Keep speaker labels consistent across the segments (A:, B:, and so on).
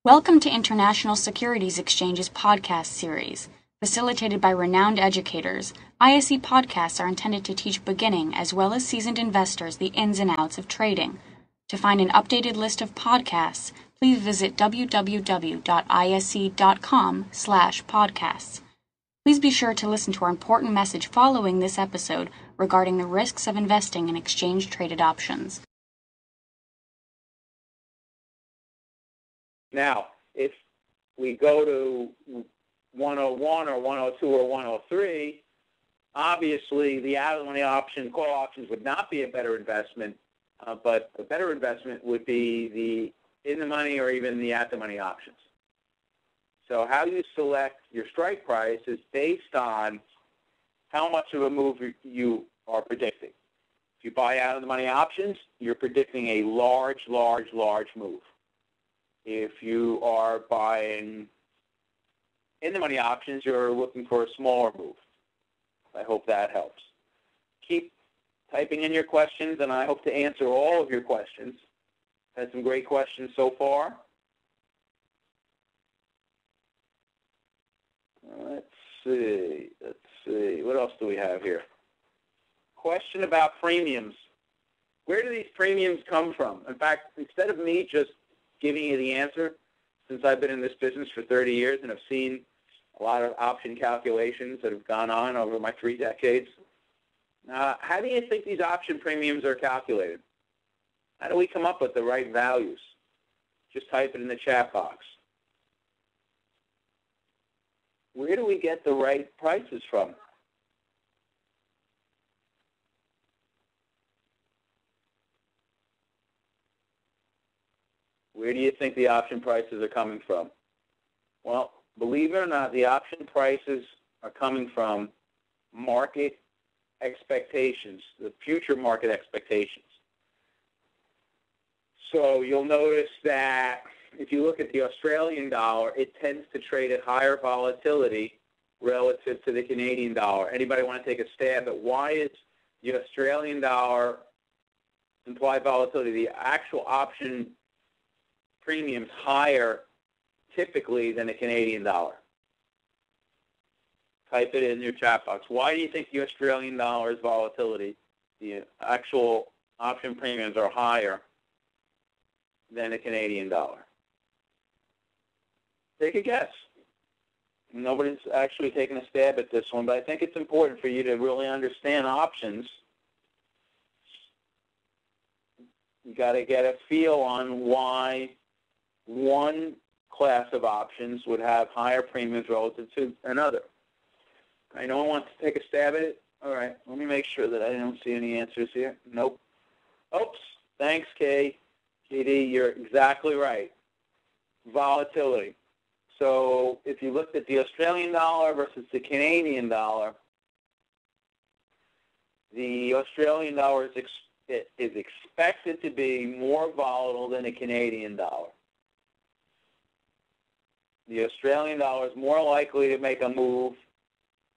A: Welcome to International Securities Exchange's podcast series. Facilitated by renowned educators, ISE podcasts are intended to teach beginning as well as seasoned investors the ins and outs of trading. To find an updated list of podcasts, please visit www.ise.com/podcasts. Please be sure to listen to our important message following this episode regarding the risks of investing in exchange-traded options.
B: Now, if we go to 101 or 102 or 103, obviously the out-of-the-money option, call options would not be a better investment, but a better investment would be the in-the-money or even the at-the-money options. So how you select your strike price is based on how much of a move you are predicting. If you buy out-of-the-money options, you're predicting a large move. If you are buying in-the-money options, you're looking for a smaller move. I hope that helps. Keep typing in your questions, and I hope to answer all of your questions. Had some great questions so far. Let's see. What else do we have here? Question about premiums. Where do these premiums come from? In fact, instead of me just giving you the answer, since I've been in this business for 30 years and have seen a lot of option calculations that have gone on over my 3 decades, how do you think these option premiums are calculated? How do we come up with the right values? Just type it in the chat box. Where do we get the right prices from? Where do you think the option prices are coming from? Well, believe it or not, the option prices are coming from market expectations, the future market expectations. So you'll notice that if you look at the Australian dollar, it tends to trade at higher volatility relative to the Canadian dollar. Anybody want to take a stab at why is the Australian dollar implied volatility, the actual option premiums, higher typically than the Canadian dollar? Type it in your chat box. Why do you think the Australian dollar's volatility, the actual option premiums, are higher than the Canadian dollar? Take a guess. Nobody's actually taking a stab at this one, but I think it's important for you to really understand options. You got to get a feel on why one class of options would have higher premiums relative to another. I know one wants to take a stab at it. All right, let me make sure that I don't see any answers here. Nope. Oops. Thanks, KD. You're exactly right. Volatility. So if you looked at the Australian dollar versus the Canadian dollar, the Australian dollar is expected to be more volatile than the Canadian dollar. The Australian dollar is more likely to make a move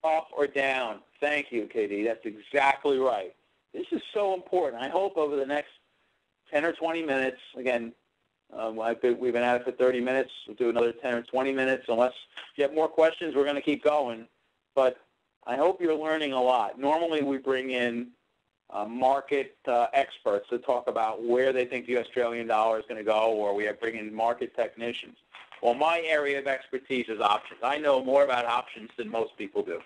B: up or down. Thank you, KD. That's exactly right. This is so important. I hope over the next 10 or 20 minutes, again, we've been at it for 30 minutes. We'll do another 10 or 20 minutes. Unless you have more questions, we're going to keep going. But I hope you're learning a lot. Normally we bring in market experts to talk about where they think the Australian dollar is going to go, or we bring in market technicians. Well, my area of expertise is options. I know more about options than most people do,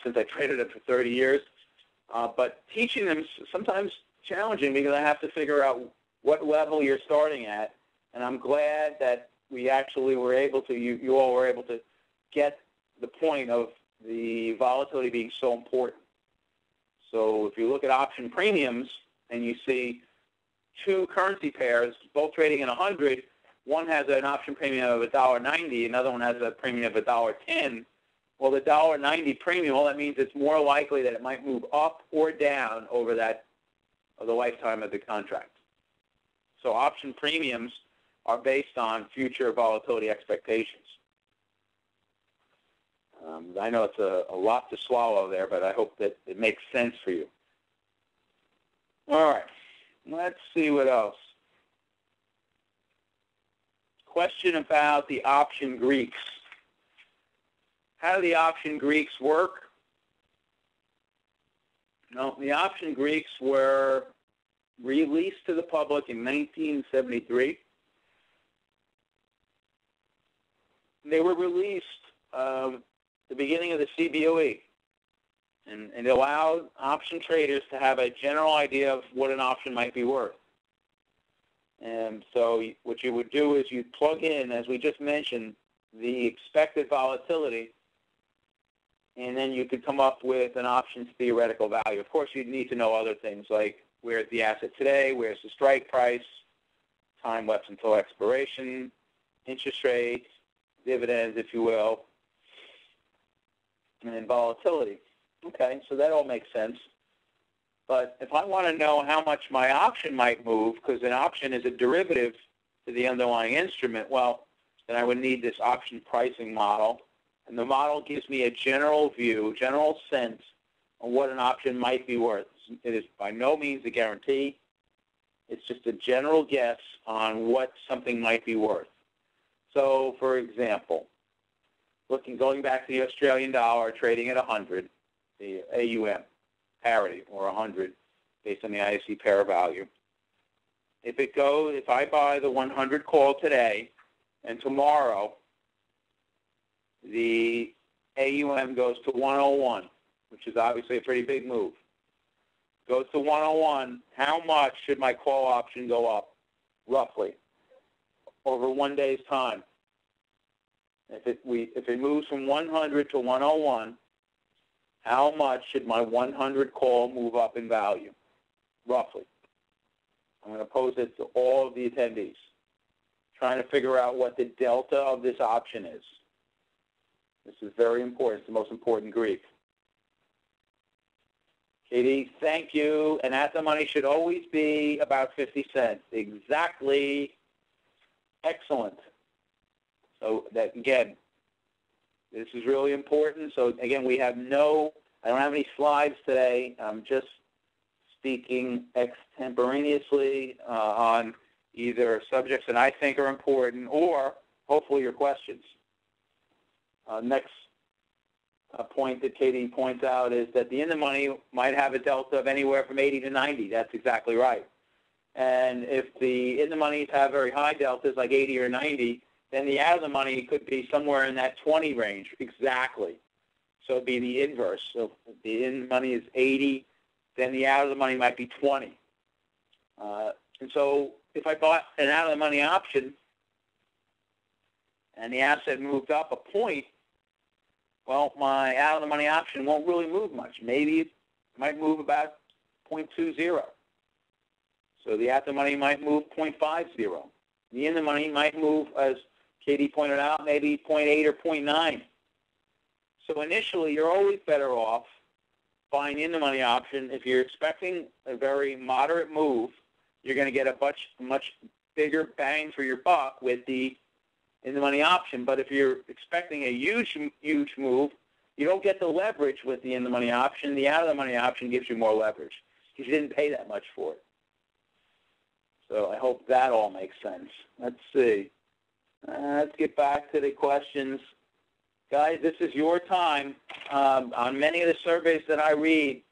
B: since I traded it for 30 years. But teaching them is sometimes challenging because I have to figure out what level you're starting at. And I'm glad that we actually were able to, you all were able to get the point of the volatility being so important. So if you look at option premiums and you see two currency pairs, both trading at 100, one has an option premium of $1.90, another one has a premium of $1.10. Well, the $1.90 premium, all that means it's more likely that it might move up or down over the lifetime of the contract. So option premiums are based on future volatility expectations. I know it's a lot to swallow there, but I hope that it makes sense for you. All right, let's see what else. question about the option Greeks. How do the option Greeks work? No, the option Greeks were released to the public in 1973. They were released the beginning of the CBOE, and it allowed option traders to have a general idea of what an option might be worth. And so what you would do is you'd plug in, as we just mentioned, the expected volatility, and then you could come up with an option's theoretical value. Of course, you'd need to know other things like where's the asset today, where's the strike price, time left until expiration, interest rates, dividends, if you will, and then volatility. Okay, so that all makes sense. But if I want to know how much my option might move, because an option is a derivative to the underlying instrument, well, then I would need this option pricing model. And the model gives me a general view, general sense of what an option might be worth. It is by no means a guarantee. It's just a general guess on what something might be worth. So, for example, going back to the Australian dollar trading at 100, the AUM parity, or 100, based on the ISE pair value. If I buy the 100 call today, and tomorrow the AUM goes to 101, which is obviously a pretty big move. Goes to 101, how much should my call option go up, roughly, over 1 day's time? If it moves from 100 to 101, how much should my 100 call move up in value, roughly? I'm going to pose it to all of the attendees, trying to figure out what the delta of this option is. This is very important. It's the most important Greek. Katie, thank you. And at the money should always be about 50 cents. Exactly. Excellent. So that, again, this is really important. So again, I don't have any slides today. I'm just speaking extemporaneously on either subjects that I think are important or hopefully your questions. Next point that Katie points out is that the in-the-money might have a delta of anywhere from 80 to 90. That's exactly right. And if the in-the-moneys have very high deltas, like 80 or 90, then the out-of-the-money could be somewhere in that 20 range, exactly. So it would be the inverse. So if the in-the-money is 80, then the out-of-the-money might be 20. And so if I bought an out-of-the-money option and the asset moved up a point, well, my out-of-the-money option won't really move much. Maybe it might move about 0.20. So the at-the-money might move 0.50. The in-the-money might move, as Katie pointed out, maybe 0.8 or 0.9. So initially, you're always better off buying in-the-money option. If you're expecting a very moderate move, you're going to get a much bigger bang for your buck with the in-the-money option. But if you're expecting a huge move, you don't get the leverage with the in-the-money option. The out-of-the-money option gives you more leverage because you didn't pay that much for it. So I hope that all makes sense. Let's see. Let's get back to the questions. Guys, this is your time. On many of the surveys that I read,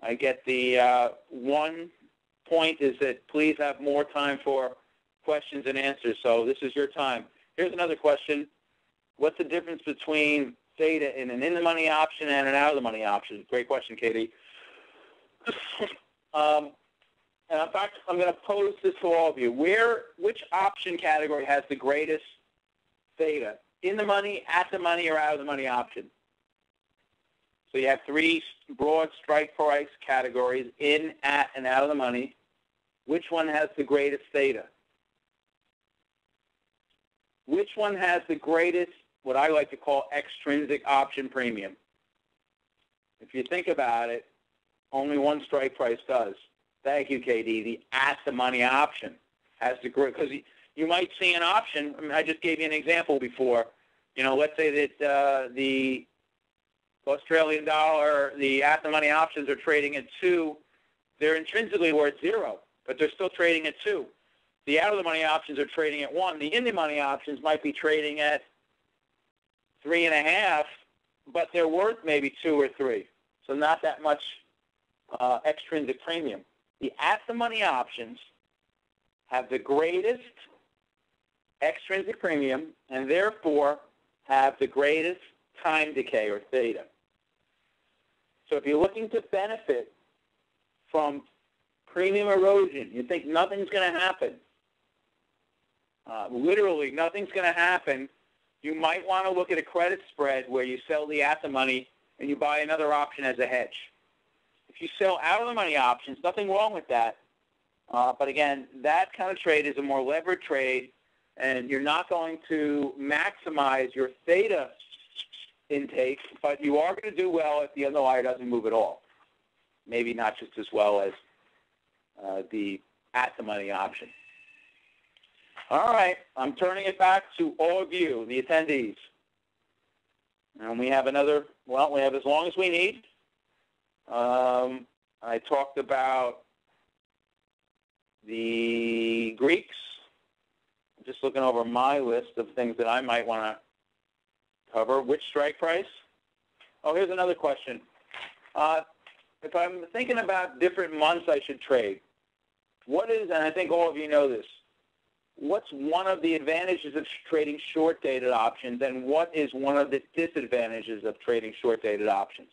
B: I get the one point is that please have more time for questions and answers. So this is your time. Here's another question. What's the difference between theta in an in-the-money option and an out-of-the-money option? Great question, Katie. And in fact, I'm going to pose this to all of you. Which option category has the greatest theta? In the money, at the money, or out of the money option? So you have three broad strike price categories, in, at, and out of the money. Which one has the greatest theta? Which one has the greatest, what I like to call, extrinsic option premium? If you think about it, only one strike price does. Thank you, KD. The at-the-money option has the great, because you might see an option. I mean, I just gave you an example before. You know, let's say that the Australian dollar, the at-the-money options are trading at 2. They're intrinsically worth 0, but they're still trading at 2. The out-of-the-money options are trading at 1. The in-the-money options might be trading at 3.5, but they're worth maybe 2 or 3. So not that much extrinsic premium. The at-the-money options have the greatest extrinsic premium and therefore have the greatest time decay, or theta. So if you're looking to benefit from premium erosion, you think nothing's going to happen. Literally, nothing's going to happen. You might want to look at a credit spread where you sell the at-the-money and you buy another option as a hedge. If you sell out-of-the-money options, nothing wrong with that. But again, that kind of trade is a more levered trade, and you're not going to maximize your theta intake, but you are going to do well if the underlier doesn't move at all. Maybe not just as well as the at-the-money option. All right, I'm turning it back to all of you, the attendees. And we have another, well, we have as long as we need. I talked about the Greeks. I'm just looking over my list of things that I might want to cover. Which strike price? Oh, here's another question. If I'm thinking about different months I should trade, what is, and I think all of you know this, what's one of the advantages of trading short-dated options, and what is one of the disadvantages of trading short-dated options?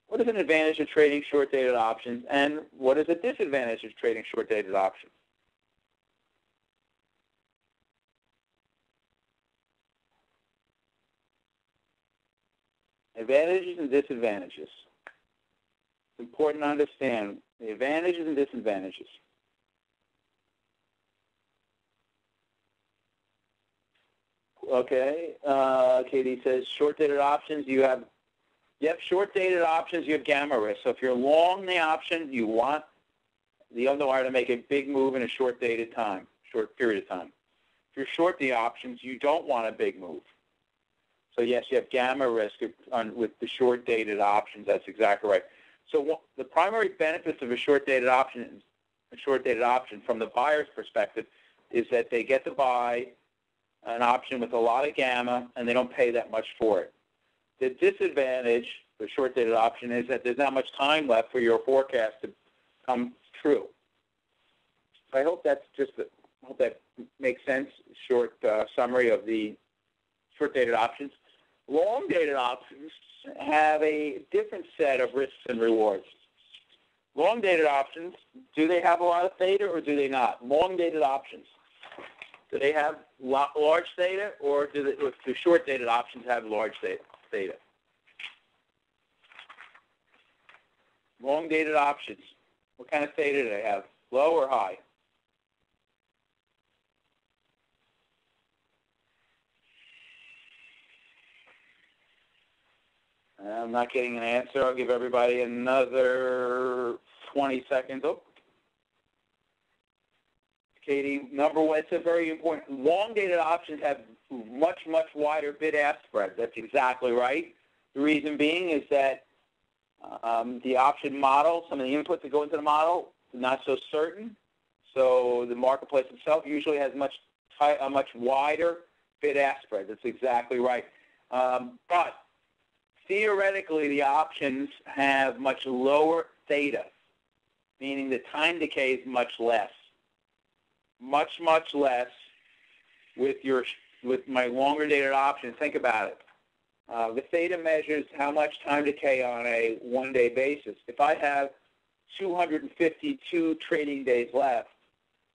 B: What is an advantage of trading short-dated options, and what is a disadvantage of trading short-dated options? Advantages and disadvantages. It's important to understand the advantages and disadvantages. Okay, Katie says short-dated options, you have short-dated options, you have gamma risk. So if you're long the option, you want the underlier to make a big move in a short-dated time, short period of time. If you're short the options, you don't want a big move. So yes, you have gamma risk with the short-dated options. That's exactly right. So the primary benefits of a short-dated option from the buyer's perspective is that they get to buy an option with a lot of gamma, and they don't pay that much for it. The disadvantage for a short-dated option is that there's not much time left for your forecast to come true. So I hope that's I hope that makes sense. Short summary of the short-dated options. Long-dated options have a different set of risks and rewards. Long-dated options, do they have a lot of theta or do they not? Long-dated options, do they have large theta, or do short-dated options have large theta? Long-dated options, what kind of theta do they have? Low or high? I'm not getting an answer. I'll give everybody another 20 seconds. Oh. Katie, number one, it's a very important. Long-dated options have much, much wider bid-ask spread. That's exactly right. The reason being is that the option model, some of the inputs that go into the model, not so certain. So the marketplace itself usually has a much wider bid-ask spread. That's exactly right. But theoretically, the options have much lower theta, meaning the time decay is much less. Much, much less with my longer dated options. Think about it. The theta measures how much time decay on a one-day basis. If I have 252 trading days left,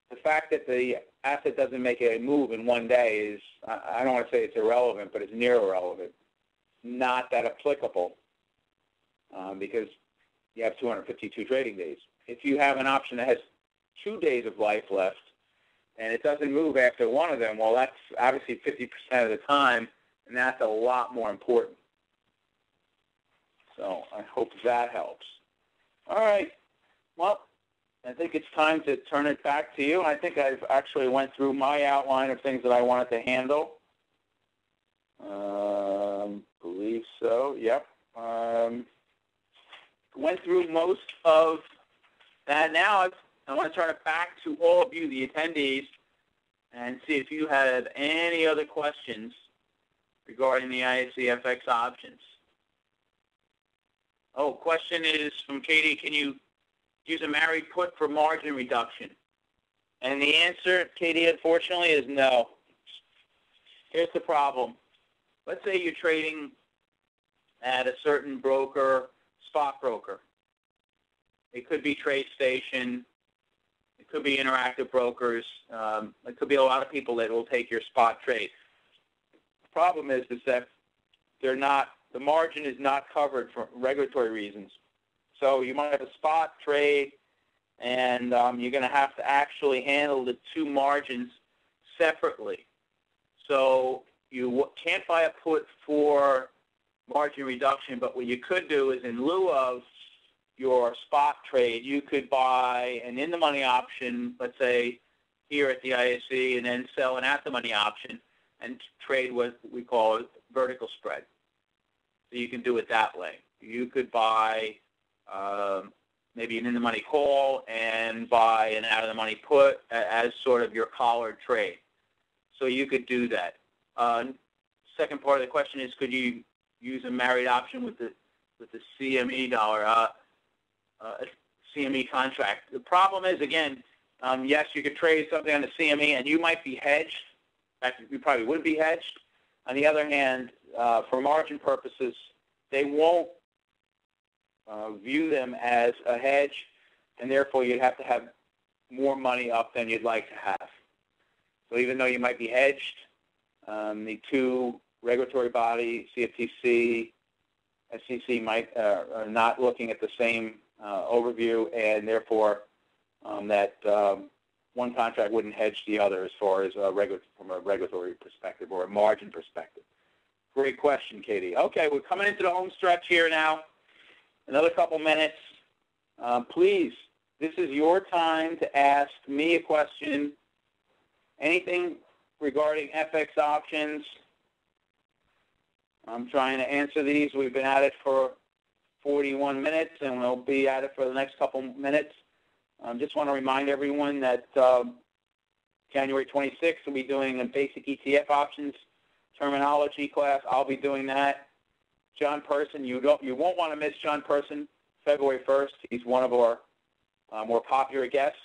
B: the fact that the asset doesn't make a move in one day is, I don't want to say it's irrelevant, but it's near irrelevant. Not that applicable because you have 252 trading days. If you have an option that has 2 days of life left and it doesn't move after one of them, well, that's obviously 50% of the time, and that's a lot more important. So I hope that helps. All right. Well, I think it's time to turn it back to you. I think I've actually went through my outline of things that I wanted to handle. Believe so, yep. Went through most of that. Now I want to turn it back to all of you, the attendees, and see if you have any other questions regarding the ISE FX options. Oh, question is from Katie, can you use a married put for margin reduction? And the answer, Katie, unfortunately, is no. Here's the problem. Let's say you're trading at a certain broker, spot broker. It could be TradeStation. It could be Interactive Brokers. It could be a lot of people that will take your spot trade. The problem is that the margin is not covered for regulatory reasons. So you might have a spot trade, and you're going to have to actually handle the two margins separately. So you can't buy a put for margin reduction, but what you could do is, in lieu of your spot trade, you could buy an in-the-money option, let's say here at the ISE, and then sell an at-the-money option and trade what we call vertical spread. So you can do it that way. You could buy maybe an in-the-money call and buy an out-of-the-money put as sort of your collared trade. So you could do that. Second part of the question is, could you use a married option with the CME dollar, CME contract? The problem is, again, yes, you could trade something on the CME and you might be hedged. In fact, you probably would be hedged. On the other hand, for margin purposes, they won't view them as a hedge, and therefore you'd have to have more money up than you'd like to have. So even though you might be hedged, the two regulatory bodies, CFTC, SEC, are not looking at the same overview, and therefore that one contract wouldn't hedge the other as far as from a regulatory perspective or a margin perspective. Great question, Katie. Okay, we're coming into the home stretch here now. Another couple minutes. Please, this is your time to ask me a question. Anything regarding FX options. I'm trying to answer these. We've been at it for 41 minutes, and we'll be at it for the next couple minutes. Just want to remind everyone that January 26th, we'll be doing a basic ETF options terminology class. I'll be doing that. John Person, you won't want to miss John Person, February 1st. He's one of our more popular guests.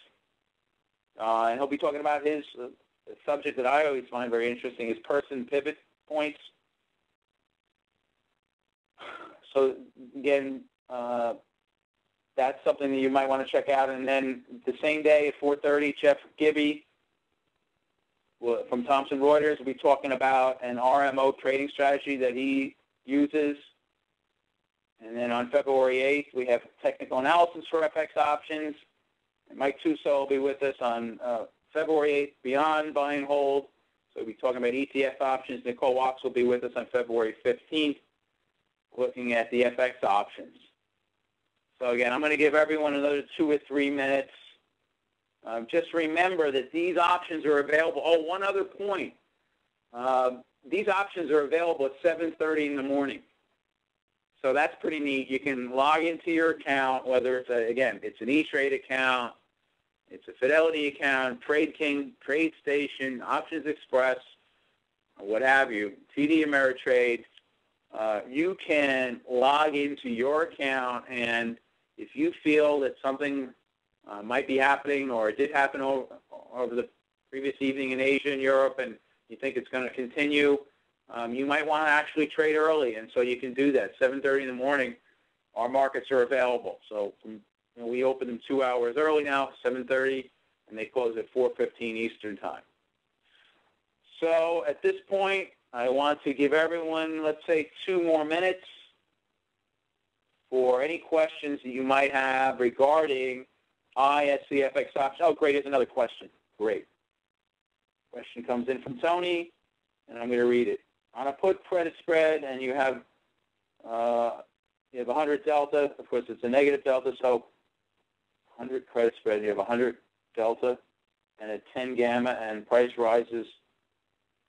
B: And he'll be talking about his subject that I always find very interesting, is person pivot points. So again, that's something that you might want to check out. And then the same day at 4:30, Jeff Gibby from Thomson Reuters will be talking about an RMO trading strategy that he uses. And then on February 8th, we have technical analysis for FX options. And Mike Tuso will be with us on February 8th, beyond buy and hold. So we'll be talking about ETF options. Nicole Watts will be with us on February 15th, looking at the FX options. So again, I'm going to give everyone another 2 or 3 minutes. Just remember that these options are available. Oh, one other point. These options are available at 7:30 in the morning. So that's pretty neat. You can log into your account, whether it's, again, it's an E-Trade account, it's a Fidelity account, Trade King, TradeStation, Options Express, what have you, TD Ameritrade. You can log into your account, and if you feel that something might be happening or it did happen over the previous evening in Asia and Europe, and you think it's going to continue, you might want to actually trade early, and so you can do that. 7:30 in the morning, our markets are available. So we open them 2 hours early now, 7:30, and they close at 4:15 Eastern Time. So at this point, I want to give everyone, let's say, 2 more minutes for any questions that you might have regarding ISCFX options. Oh, great, here's another question. Great. Question comes in from Tony, and I'm going to read it. On a put credit spread, and you have 100 delta. Of course, it's a negative delta, so 100 credit spread, you have 100 delta, and at 10 gamma, and price rises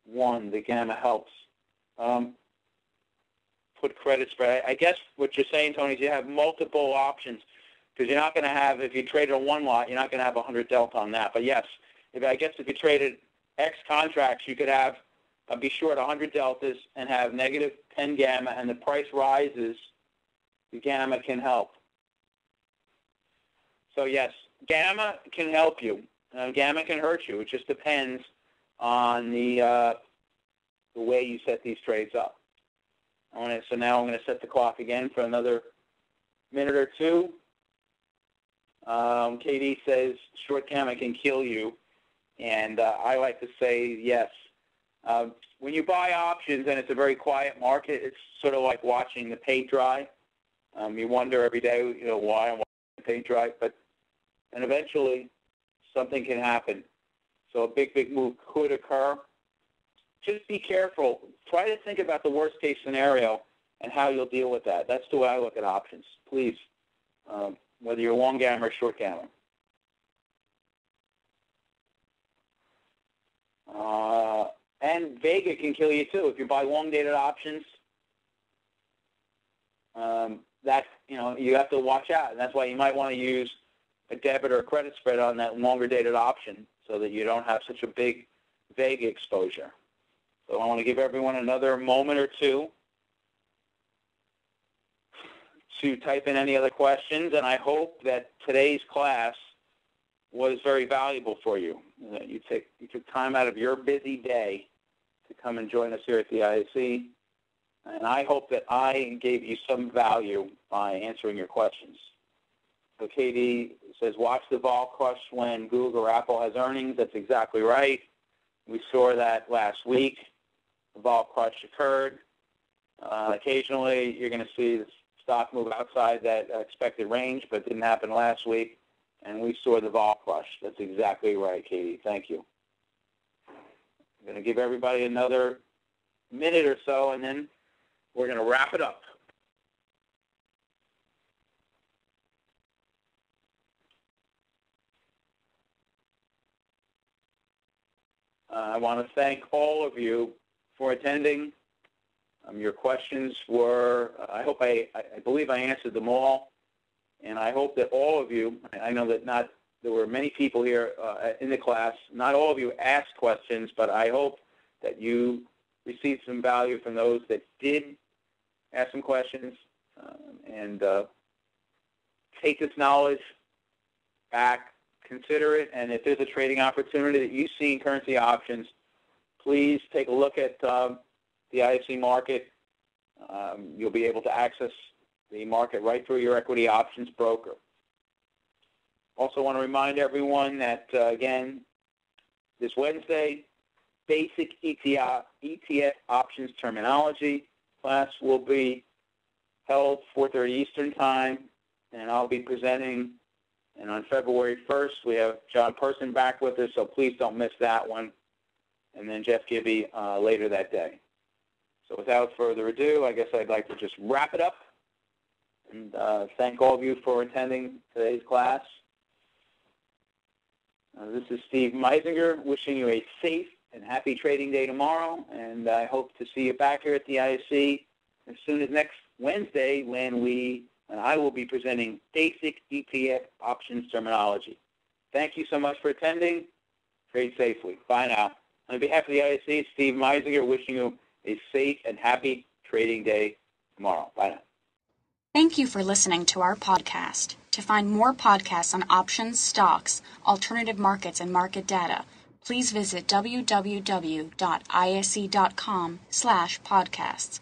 B: 1, the gamma helps. Put credit spread. I guess what you're saying, Tony, is you have multiple options. because you're not going to have, if you traded on one lot, you're not going to have 100 delta on that. But yes, I guess if you traded X contracts, you could have, be short 100 deltas and have negative 10 gamma, and the price rises, the gamma can help. So yes, gamma can help you. Gamma can hurt you. It just depends on the way you set these trades up. So now I'm going to set the clock again for another minute or two. KD says short gamma can kill you, and I like to say yes. When you buy options and it's a very quiet market, it's sort of like watching the paint dry. You wonder every day, why I'm watching the paint dry, and eventually something can happen. So a big move could occur. Just be careful. Try to think about the worst case scenario and how you'll deal with that. That's the way I look at options. Please, whether you're long gamma or short gamma. And Vega can kill you too. If you buy long-dated options, you have to watch out. And that's why you might want to use a debit or a credit spread on that longer-dated option so that you don't have such a big Vega exposure. So I want to give everyone another moment or two to type in any other questions, and I hope that today's class was very valuable for you. That you took time out of your busy day to come and join us here at the ISC, and I hope that I gave you some value by answering your questions. So KD says, watch the vol crush when Google or Apple has earnings. That's exactly right. We saw that last week. The vol crush occurred. Occasionally, you're going to see the stock move outside that expected range, but it didn't happen last week, and we saw the vol crush. That's exactly right, Katie. Thank you. I'm going to give everybody another minute or so, and then we're going to wrap it up. I want to thank all of you for attending. Your questions were, I believe I answered them all, and I hope that all of you, I know that there were many people here in the class, not all of you asked questions, but I hope that you received some value from those that did ask some questions, and take this knowledge back, consider it, and if there's a trading opportunity that you see in currency options, please take a look at the IFC market. You'll be able to access the market right through your equity options broker. Also want to remind everyone that, again, this Wednesday, basic ETF options terminology class will be held 4:30 Eastern Time, and I'll be presenting. And on February 1st, we have John Person back with us, so please don't miss that one. And then Jeff Gibby later that day. So without further ado, I guess I'd like to just wrap it up and thank all of you for attending today's class. This is Steve Meizinger wishing you a safe and happy trading day tomorrow, and I hope to see you back here at the ISC as soon as next Wednesday when I will be presenting basic ETF options terminology. Thank you so much for attending. Trade safely. Bye now. On behalf of the ISC, Steve Meizinger wishing you a safe and happy trading day tomorrow. Bye now.
A: Thank you for listening to our podcast. To find more podcasts on options, stocks, alternative markets, and market data, please visit www.isc.com/podcasts.